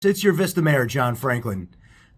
It's your Vista Mayor, John Franklin.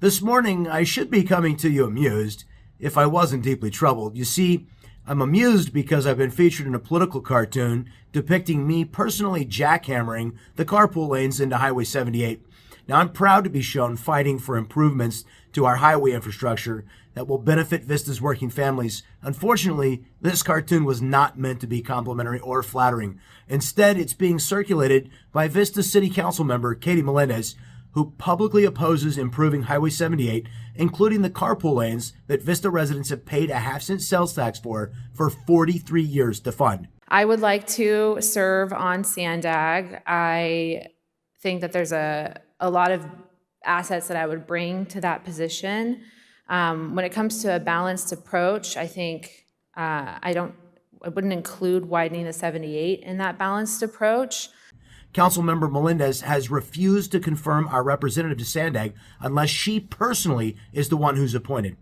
This morning, I should be coming to you amused, if I wasn't deeply troubled. You see, I'm amused because I've been featured in a political cartoon depicting me personally jackhammering the carpool lanes into Highway 78. Now, I'm proud to be shown fighting for improvements to our highway infrastructure that will benefit Vista's working families. Unfortunately, this cartoon was not meant to be complimentary or flattering. Instead, it's being circulated by Vista City Council member Katie Melendez, who publicly opposes improving Highway 78, including the carpool lanes that Vista residents have paid a half-cent sales tax for 43 years to fund. I would like to serve on SANDAG. I think that there's a lot of assets that I would bring to that position. When it comes to a balanced approach, I think I wouldn't include widening the 78 in that balanced approach. Councilmember Melendez has refused to confirm our representative to SANDAG unless she personally is the one who's appointed.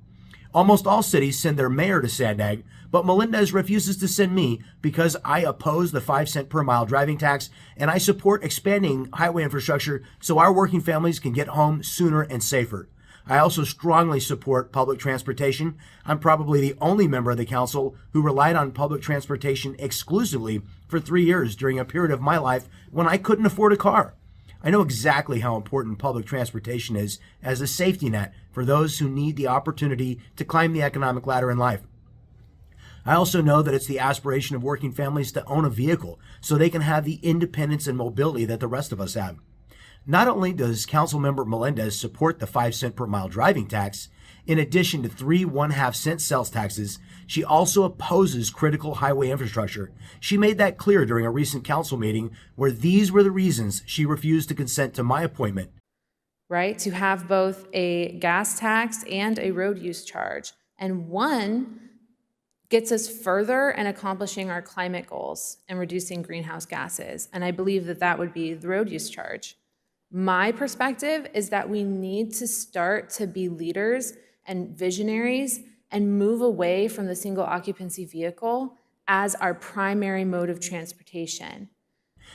Almost all cities send their mayor to SANDAG, but Melendez refuses to send me because I oppose the 5-cent per mile driving tax and I support expanding highway infrastructure so our working families can get home sooner and safer. I also strongly support public transportation. I'm probably the only member of the council who relied on public transportation exclusively for 3 years during a period of my life when I couldn't afford a car. I know exactly how important public transportation is as a safety net for those who need the opportunity to climb the economic ladder in life. I also know that it's the aspiration of working families to own a vehicle so they can have the independence and mobility that the rest of us have. Not only does Councilmember Melendez support the 5-cent per mile driving tax, in addition to 3 1/2-cent sales taxes, she also opposes critical highway infrastructure. She made that clear during a recent council meeting where these were the reasons she refused to consent to my appointment. Right, to have both a gas tax and a road use charge. And one gets us further in accomplishing our climate goals and reducing greenhouse gases. And I believe that that would be the road use charge. My perspective is that we need to start to be leaders and visionaries and move away from the single occupancy vehicle as our primary mode of transportation.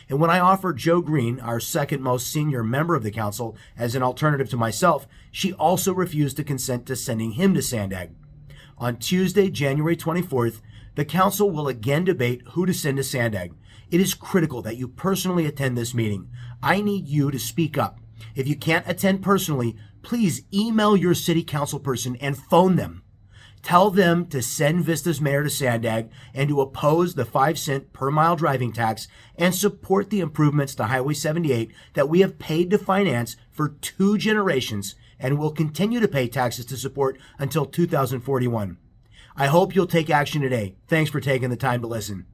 And when I offered Joe Green, our second most senior member of the council, as an alternative to myself, she also refused to consent to sending him to SANDAG. On Tuesday, January 24th, the council will again debate who to send to SANDAG. It is critical that you personally attend this meeting. I need you to speak up. If you can't attend personally, please email your city council person and phone them. Tell them to send Vista's mayor to SANDAG and to oppose the 5-cent per mile driving tax and support the improvements to Highway 78 that we have paid to finance for 2 generations and will continue to pay taxes to support until 2041. I hope you'll take action today. Thanks for taking the time to listen.